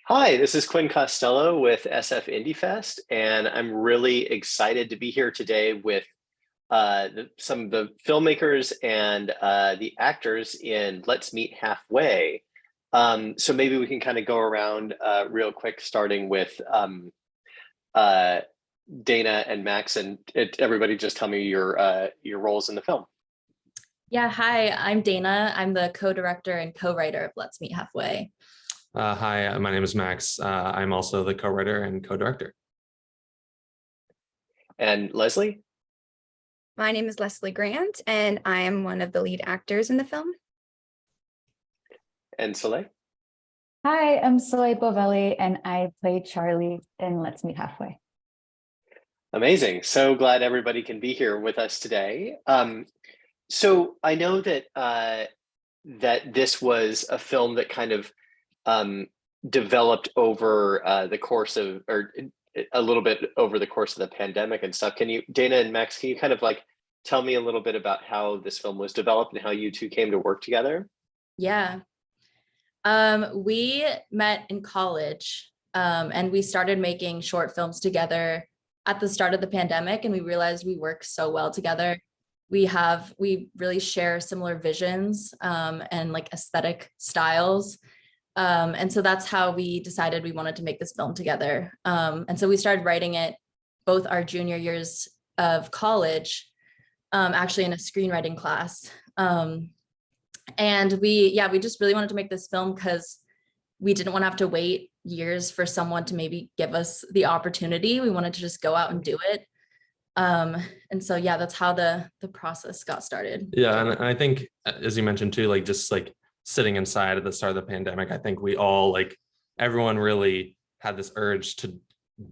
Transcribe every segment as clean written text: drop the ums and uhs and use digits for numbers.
Hi, this is Quinn Costello with SF Indie Fest, and I'm really excited to be here today with some of the filmmakers and the actors in Let's Meet Halfway. So maybe we can kind of go around real quick, starting with uh, Dana and Max, and everybody just tell me your roles in the film. Yeah, hi, I'm Dana. I'm the co-director and co-writer of Let's Meet Halfway. Hi, my name is Max. I'm also the co-writer and co-director. And Leslie? My name is Leslie Grant, and I am one of the lead actors in the film. And Soleil? Hi, I'm Soleil Bovelli, and I play Charlie in Let's Meet Halfway. Amazing. So glad everybody can be here with us today. So I know that that this was a film that kind of developed over the course of, or a little bit over the course of the pandemic and stuff. Can you, Dana and Max, can you kind of like tell me a little bit about how this film was developed and how you two came to work together? Yeah. We met in college and we started making short films together at the start of the pandemic, and we realized we work so well together. We really share similar visions and like aesthetic styles. And so that's how we decided we wanted to make this film together. And so we started writing it both our junior years of college, actually in a screenwriting class. And we just really wanted to make this film because we didn't want to have to wait years for someone to maybe give us the opportunity. We wanted to just go out and do it. And so, yeah, that's how the process got started. Yeah, and I think, as you mentioned too, like just like sitting inside at the start of the pandemic, I think we all, like everyone really had this urge to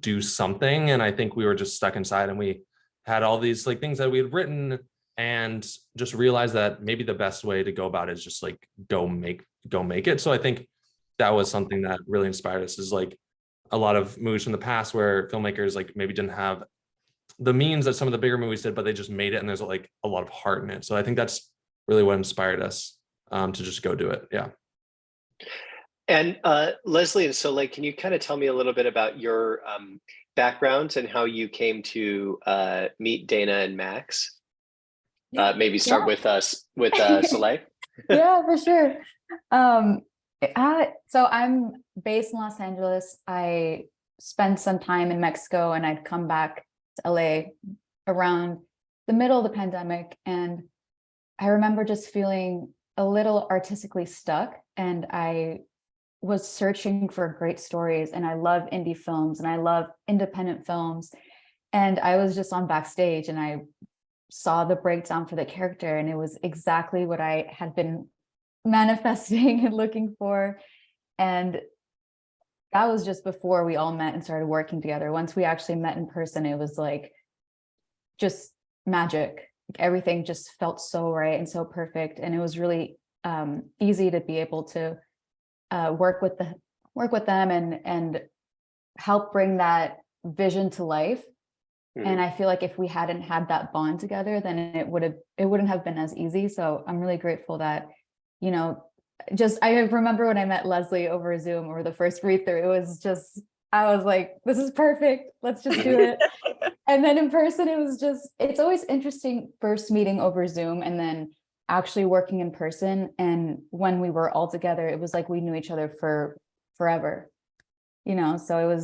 do something. And I think we were just stuck inside, and we had all these like things that we had written, and just realized that maybe the best way to go about it is just like go make it. So I think that was something that really inspired us, is like a lot of movies from the past where filmmakers like maybe didn't have the means that some of the bigger movies did, but they just made it, and there's like a lot of heart in it. So I think that's really what inspired us to just go do it. Yeah. And Leslie and Soleil, can you kind of tell me a little bit about your backgrounds and how you came to meet Dana and Max? Maybe start with us with Soleil. Yeah, for sure. So I'm based in Los Angeles. I spent some time in Mexico, and I'd come back to LA around the middle of the pandemic. And I remember just feeling a little artistically stuck, and I was searching for great stories, and I love indie films and I love independent films. And I was just on Backstage, and I saw the breakdown for the character, and it was exactly what I had been manifesting and looking for. And that was just before we all met and started working together. Once we actually met in person, it was like just magic. Like everything just felt so right and so perfect. And it was really easy to be able to work with them and help bring that vision to life. Mm-hmm. And I feel like if we hadn't had that bond together, then it wouldn't have been as easy. So I'm really grateful that, you know, I remember when I met Leslie over Zoom or the first read through, I was like, this is perfect. Let's just do it. And then in person, it's always interesting first meeting over Zoom and then actually working in person. And when we were all together, it was like we knew each other for forever, you know? So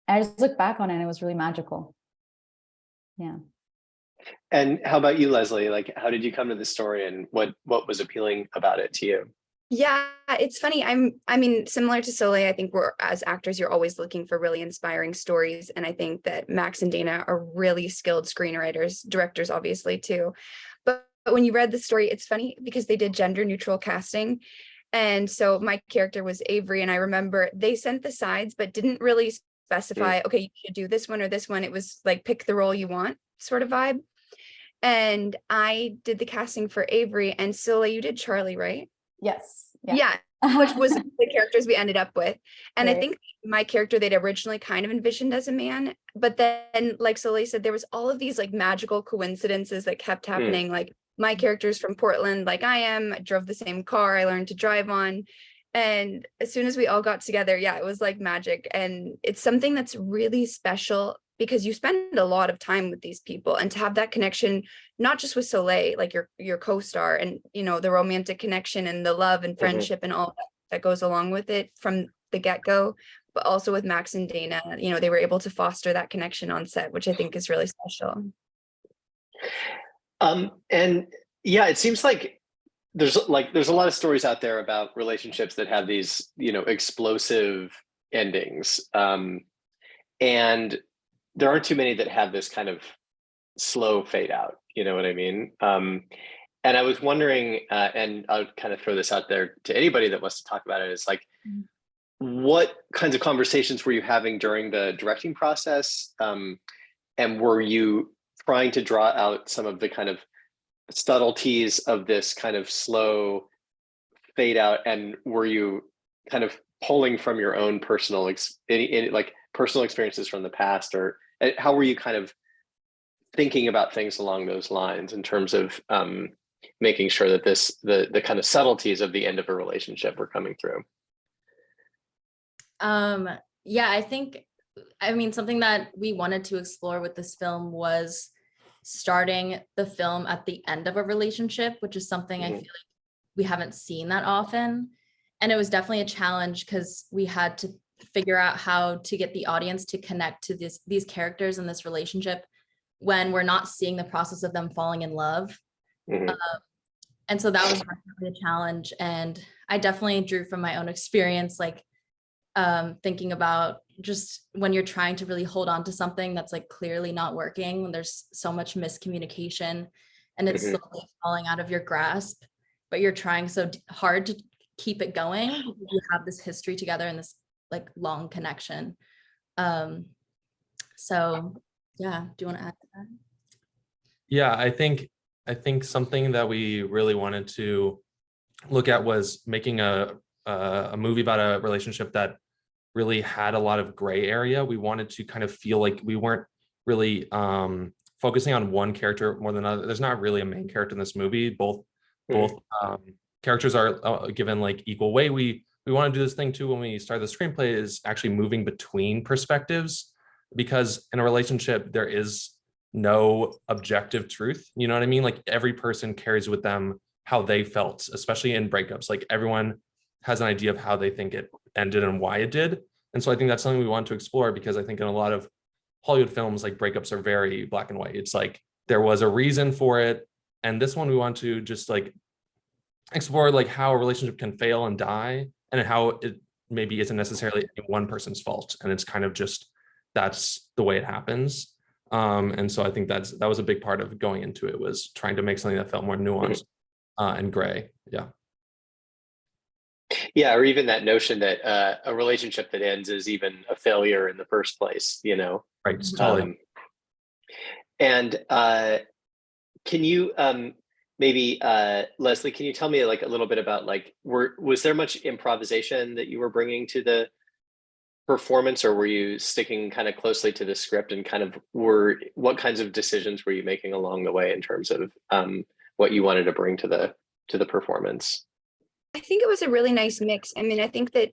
I just look back on it and it was really magical. Yeah. And how about you, Leslie? Like, how did you come to this story, and what was appealing about it to you? Yeah, it's funny. I mean, similar to Soleil, I think as actors, you're always looking for really inspiring stories. And I think that Max and Dana are really skilled screenwriters, directors, obviously, too. But when you read the story, it's funny because they did gender neutral casting. And so my character was Avery, and I remember they sent the sides, but didn't really specify, okay, you should do this one or this one. It was like, pick the role you want sort of vibe. And I did the casting for Avery, and Soleil, you did Charlie, right? Yes. Yeah. Which was the characters we ended up with. And right. I think my character they'd originally kind of envisioned as a man, but then like Soleil said, there was all of these like magical coincidences that kept happening. Like my character's from Portland, like I drove the same car I learned to drive on. And as soon as we all got together, yeah, it was like magic. And it's something that's really special because you spend a lot of time with these people, and to have that connection, not just with Soleil, like your co-star, and the romantic connection and the love and Mhm. friendship and all that goes along with it from the get-go, but also with Max and Dana, they were able to foster that connection on set, which I think is really special. And yeah, it seems like there's a lot of stories out there about relationships that have these, explosive endings. And there aren't too many that have this kind of slow fade out. You know what I mean? And I was wondering, and I'll kind of throw this out there to anybody that wants to talk about it, is like, what kinds of conversations were you having during the directing process? And were you trying to draw out some of the kind of subtleties of this kind of slow fade out? And were you kind of pulling from your own personal like personal experiences from the past, or how were you kind of thinking about things along those lines in terms of making sure that the kind of subtleties of the end of a relationship were coming through? Yeah, I mean, something that we wanted to explore with this film was starting the film at the end of a relationship, which is something I feel like we haven't seen that often. And it was definitely a challenge because we had to figure out how to get the audience to connect to these characters in this relationship when we're not seeing the process of them falling in love. Mhm. And so that was definitely a challenge. And I definitely drew from my own experience, like thinking about just when you're trying to really hold on to something that's like clearly not working, when there's so much miscommunication and it's Mhm. slowly falling out of your grasp, but you're trying so hard to keep it going because you have this history together and this like long connection. So yeah, do you want to add to that? Yeah, I think something that we really wanted to look at was making a movie about a relationship that really had a lot of gray area. We wanted to kind of feel like we weren't really focusing on one character more than other. There's not really a main character in this movie. Both characters are given like equal weight. We want to do this thing too when we start the screenplay, is actually moving between perspectives, because in a relationship there is no objective truth. You know what I mean? Like every person carries with them how they felt, especially in breakups. Like everyone has an idea of how they think it ended and why it did. And so I think that's something we want to explore, because I think in a lot of Hollywood films, like breakups are very black and white. It's like there was a reason for it. And this one we want to just like explore like how a relationship can fail and die, and how it maybe isn't necessarily one person's fault. And it's kind of just that's the way it happens. And so I think that was a big part of going into it, was trying to make something that felt more nuanced and gray. Yeah. Yeah, or even that notion that a relationship that ends is even a failure in the first place, Right. Mhm. Totally. And can you maybe Leslie, can you tell me like a little bit about like was there much improvisation that you were bringing to the performance, or were you sticking kind of closely to the script, and kind of what kinds of decisions were you making along the way in terms of what you wanted to bring to the performance? I think it was a really nice mix. I mean, I think that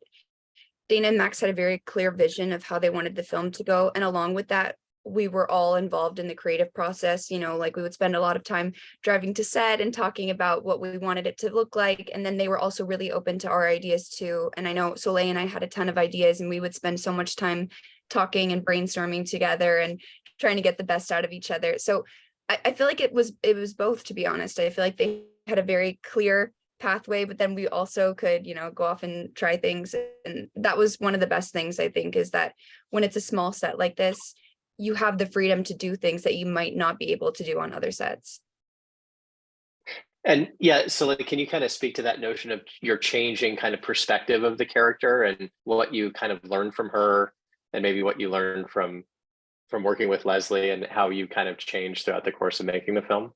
Dana and Max had a very clear vision of how they wanted the film to go. And along with that, we were all involved in the creative process. Like we would spend a lot of time driving to set and talking about what we wanted it to look like. And then they were also really open to our ideas too. And I know Soleil and I had a ton of ideas, and we would spend so much time talking and brainstorming together and trying to get the best out of each other. So I feel like it was both, to be honest. I feel like they had a very clear pathway, but then we also could go off and try things. And that was one of the best things, I think, is that when it's a small set like this, you have the freedom to do things that you might not be able to do on other sets. And yeah, so like, can you kind of speak to that notion of your changing kind of perspective of the character, and what you kind of learned from her, and maybe what you learned from working with Leslie, and how you kind of changed throughout the course of making the film?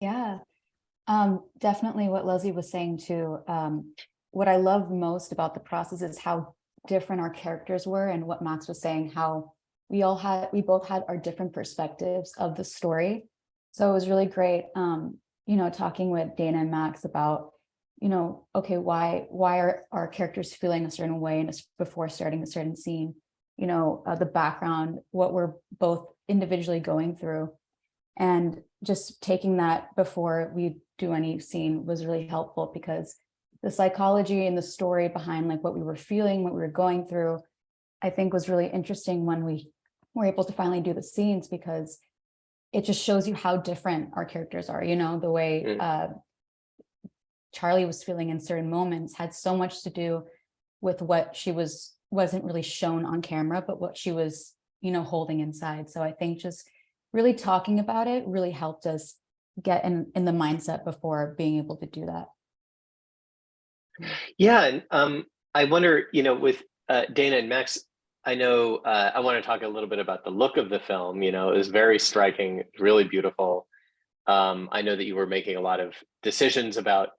Yeah. Definitely what Leslie was saying too. What I love most about the process is how different our characters were, and what Max was saying, how we both had our different perspectives of the story. So it was really great, talking with Dana and Max about you know, okay, why are our characters feeling a certain way and before starting a certain scene, you know, the background, what we're both individually going through. And just taking that before we do any scene was really helpful, because the psychology and the story behind like what we were feeling, what we were going through, I think was really interesting when we were able to finally do the scenes, because it just shows you how different our characters are. You know, the way Charlie was feeling in certain moments had so much to do with what she wasn't really shown on camera, but what she was, you know, holding inside. So I think just really talking about it really helped us get in the mindset before being able to do that. Yeah, and I wonder, you know, with Dana and Max, I know I want to talk a little bit about the look of the film. You know, it was very striking, really beautiful. I know that you were making a lot of decisions about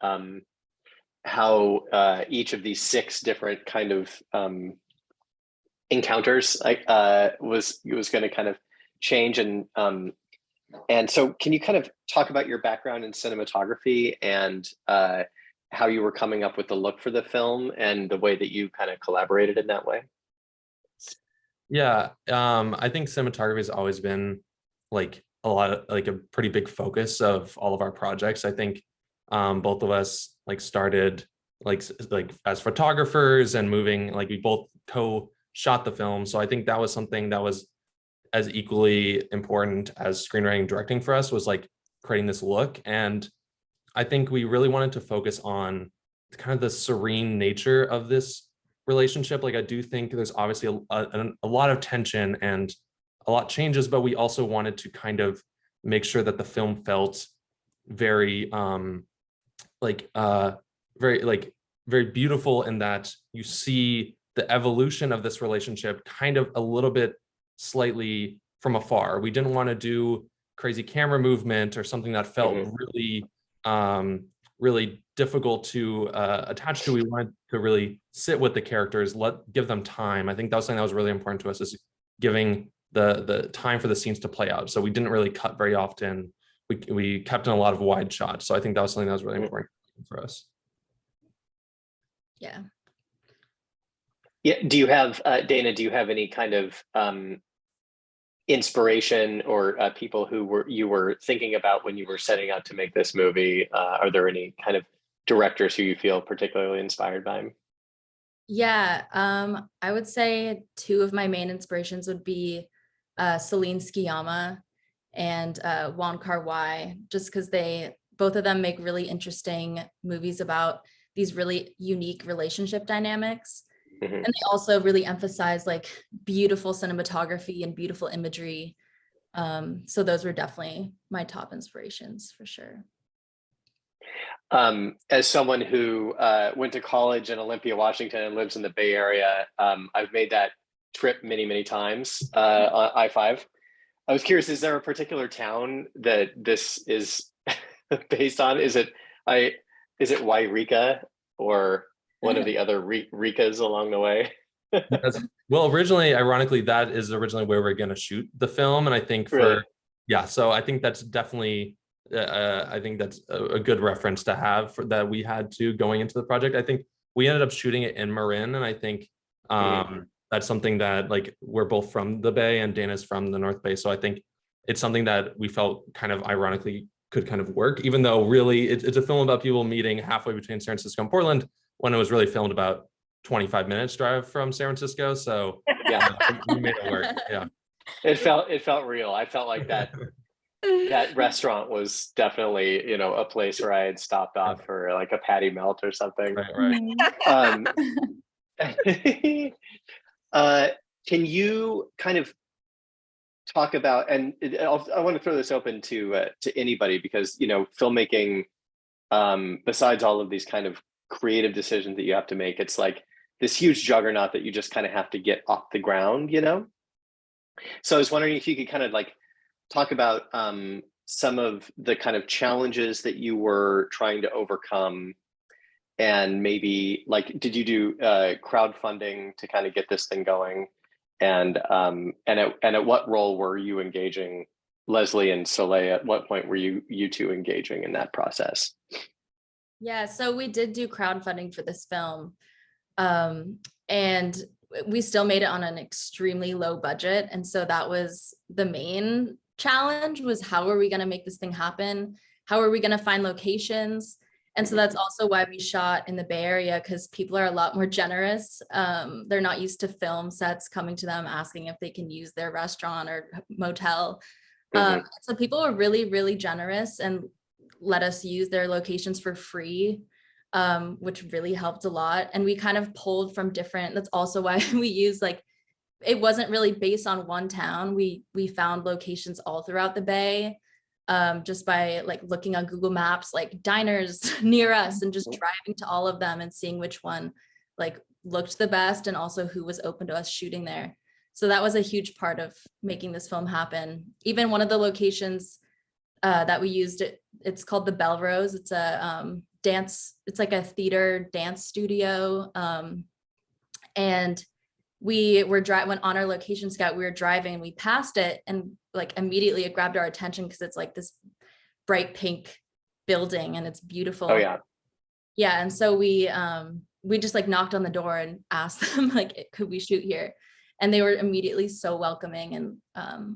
how each of these 6 different kind of encounters was going to kind of change, and so can you kind of talk about your background in cinematography and how you were coming up with the look for the film and the way that you kind of collaborated in that way? Yeah, I think cinematography has always been like a pretty big focus of all of our projects. I think both of us like started like as photographers and moving, like we both co-shot the film. So I think that was something that was as equally important as screenwriting and directing for us, was like creating this look. And I think we really wanted to focus on kind of the serene nature of this relationship. Like I do think there's obviously a lot of tension and a lot changes, but we also wanted to kind of make sure that the film felt very very beautiful, in that you see the evolution of this relationship kind of a little bit slightly from afar. We didn't want to do crazy camera movement or something that felt really difficult to attach to. We wanted to really sit with the characters, give them time. I think that was something that was really important to us, is giving the time for the scenes to play out. So we didn't really cut very often. We kept in a lot of wide shots. So I think that was something that was really important for us. Yeah. Yeah. Do you have Dana? Do you have any kind of inspiration or people who you were thinking about when you were setting out to make this movie? Are there any kind of directors who you feel particularly inspired by? Yeah, I would say 2 of my main inspirations would be Celine Sciamma and Wong Kar-wai, just because both of them make really interesting movies about these really unique relationship dynamics. And they also really emphasize like beautiful cinematography and beautiful imagery. So those were definitely my top inspirations for sure. As someone who went to college in Olympia, Washington, and lives in the Bay Area, I've made that trip many, many times on I-5. I was curious, is there a particular town that this is based on? Is it Wairika or one of the other Rikas along the way? Yes. Well, originally, ironically, that is originally where we're going to shoot the film. And I think Really? yeah, so I think that's definitely, I think that's a good reference to have for that we had to going into the project. I think we ended up shooting it in Marin. And I think that's something that like, we're both from the Bay and Dana's from the North Bay. So I think it's something that we felt kind of ironically could kind of work, even though really it's a film about people meeting halfway between San Francisco and Portland, when it was really filmed about 25 minutes drive from San Francisco. So Yeah, we made it work. Yeah. it felt real. I felt like that restaurant was definitely, you know, a place where I had stopped off for like a patty melt or something. Right. Can you kind of talk about, and I want to throw this open to anybody, because, you know, filmmaking, besides all of these kind of creative decisions that you have to make, it's like this huge juggernaut that you just kind of have to get off the ground, you know? So I was wondering if you could kind of like talk about some of the kind of challenges that you were trying to overcome, and maybe like, did you do crowdfunding to kind of get this thing going? And at what role were you engaging? Leslie and Soleil, at what point were you two engaging in that process? Yeah, so we did do crowdfunding for this film. And we still made it on an extremely low budget. And so that was the main challenge, was how are we going to make this thing happen? How are we going to find locations? And so that's also why we shot in the Bay Area, because people are a lot more generous. They're not used to film sets coming to them asking if they can use their restaurant or motel. So people were really, really generous and let us use their locations for free, which really helped a lot. And we kind of pulled from different, that's also why we use, like, it wasn't really based on one town. We found locations all throughout the Bay, just by like looking on Google Maps, like diners near us, and just driving to all of them and seeing which one like looked the best, and also who was open to us shooting there. So that was a huge part of making this film happen. Even one of the locations that we used, it's called the Belrose. It's a dance, it's like a theater dance studio. And we were when on our location scout, we were driving, we passed it, and like immediately it grabbed our attention because it's like this bright pink building and it's beautiful. Oh yeah. Yeah. And so we just like knocked on the door and asked them like, could we shoot here? And they were immediately so welcoming and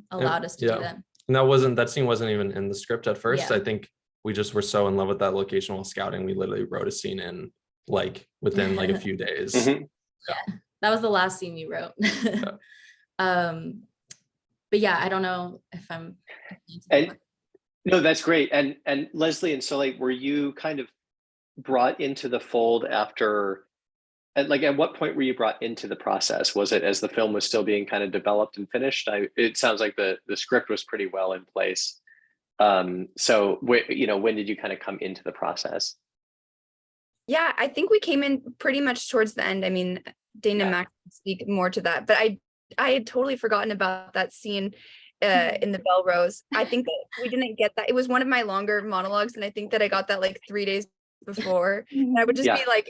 allowed us to do that. And that scene wasn't even in the script at first. Yeah. I think we just were so in love with that location while scouting. We literally wrote a scene in like within like a few days. Mhm. Yeah, that was the last scene we wrote. But yeah, I don't know if I'm. And no, that's great. And Leslie and Soleil, were you kind of brought into the fold after, like, at what point were you brought into the process? Was it as the film was still being kind of developed and finished? It sounds like the script was pretty well in place. So when did you kind of come into the process? Yeah, I think we came in pretty much towards the end. I mean, Dana and Max can speak more to that, but I had totally forgotten about that scene in the Belrose. I think that we didn't get that. It was one of my longer monologues, and I think that I got that like 3 days before. And I would just be like,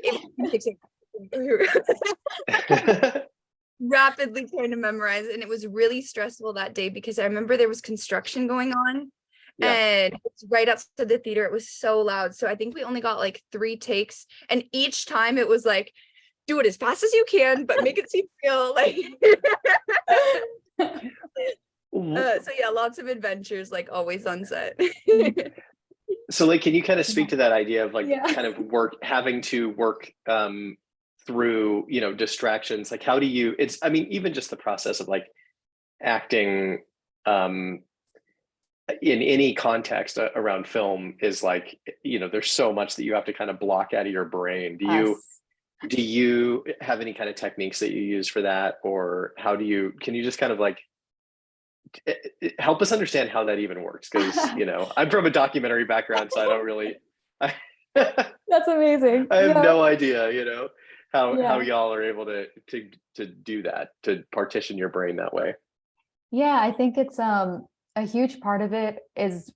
rapidly trying to memorize it. And it was really stressful that day because I remember there was construction going on. Yeah. And it's right outside the theater. It was so loud. So I think we only got like 3 takes. And each time it was like, do it as fast as you can, but make it seem real. Like so yeah, lots of adventures, like always on set. So like, can you kind of speak to that idea of like kind of having to work through, distractions? Like, how do you, even just the process of like acting in any context around film is like, there's so much that you have to kind of block out of your brain. Do you have any kind of techniques that you use for that? Or can you just kind of like help us understand how that even works? Because, I'm from a documentary background, so I don't really, That's amazing. I have no idea, how y'all are able to do that, to partition your brain that way. Yeah, I think it's a huge part of it is,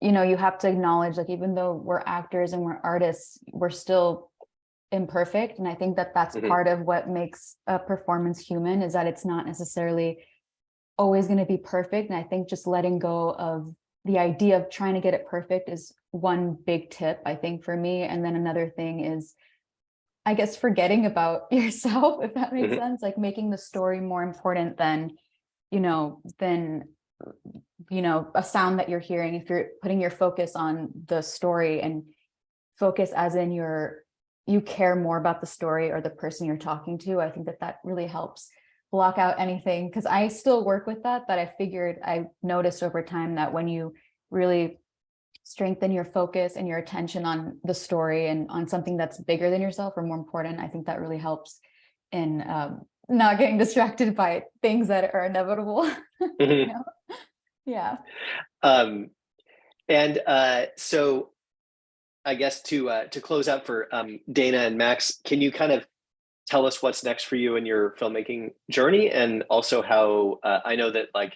you have to acknowledge, like, even though we're actors and we're artists, we're still imperfect. And I think that that's part of what makes a performance human, is that it's not necessarily always going to be perfect. And I think just letting go of the idea of trying to get it perfect is one big tip, I think, for me. And then another thing is, I guess, forgetting about yourself, if that makes sense, like making the story more important than a sound that you're hearing. If you're putting your focus on the story, and focus as in you care more about the story or the person you're talking to, I think that really helps block out anything. Because I still work with that, but I noticed over time that when you really strengthen your focus and your attention on the story and on something that's bigger than yourself or more important, I think that really helps in not getting distracted by things that are inevitable. Yeah. So I guess to close out for Dana and Max, can you kind of tell us what's next for you in your filmmaking journey, and also how I know that like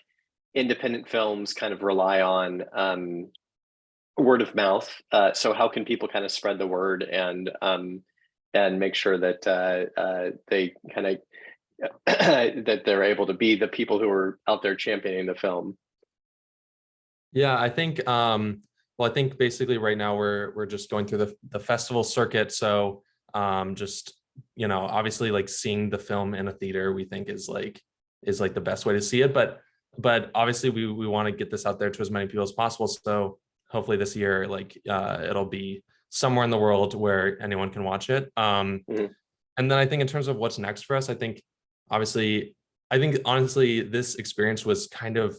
independent films kind of rely on word of mouth. So how can people kind of spread the word and make sure that they kind of that they're able to be the people who are out there championing the film? Yeah, I think, well, Well, I think basically right now we're just going through the festival circuit. So just, you know, obviously like seeing the film in a theater, we think is like the best way to see it. But obviously we want to get this out there to as many people as possible. So hopefully this year, like it'll be somewhere in the world where anyone can watch it. And then I think in terms of what's next for us, I think honestly, this experience was kind of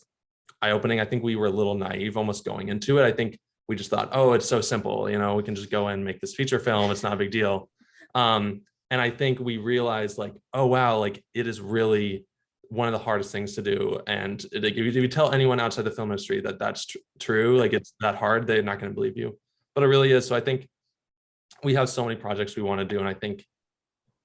eye-opening. I think we were a little naive almost going into it. I think we just thought, oh, it's so simple, you know, we can just go and make this feature film, it's not a big deal. And I think we realized like, oh wow, like it is really one of the hardest things to do. And like, if you tell anyone outside the film industry that that's true, like it's that hard, they're not going to believe you, but it really is. So I think we have so many projects we want to do, and I think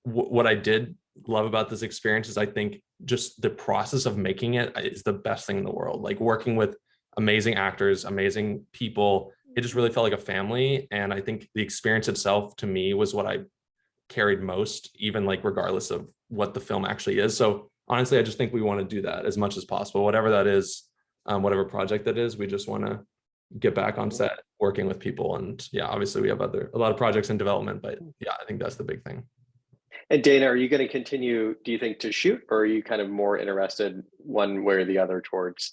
what I did love about this experience is I think just the process of making it is the best thing in the world. Like working with amazing actors, amazing people, it just really felt like a family. And I think the experience itself to me was what I carried most, even like regardless of what the film actually is. So honestly, I just think we want to do that as much as possible, whatever that is, whatever project that is. We just want to get back on set working with people. And yeah, obviously we have a lot of projects in development, but yeah, I think that's the big thing. And Dana, are you going to continue, do you think, to shoot, or are you kind of more interested one way or the other towards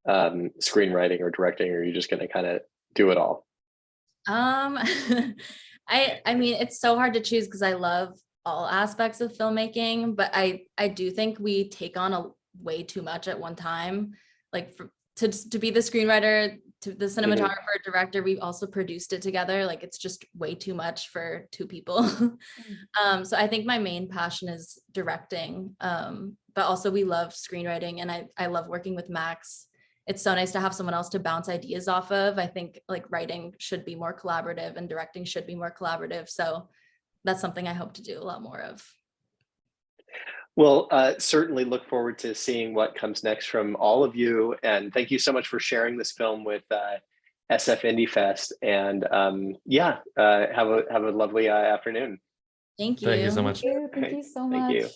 screenwriting or directing, or are you just going to kind of do it all? I mean, it's so hard to choose because I love all aspects of filmmaking, but I do think we take on a way too much at one time. Like to be the screenwriter, to the cinematographer, director, we've also produced it together. Like it's just way too much for two people. So I think my main passion is directing, but also we love screenwriting, and I love working with Max. It's so nice to have someone else to bounce ideas off of. I think like writing should be more collaborative and directing should be more collaborative. So that's something I hope to do a lot more of. Well, certainly look forward to seeing what comes next from all of you. And thank you so much for sharing this film with SF Indie Fest. And have a lovely afternoon. Thank you. Thank you so much. Thank you so Thank much. you.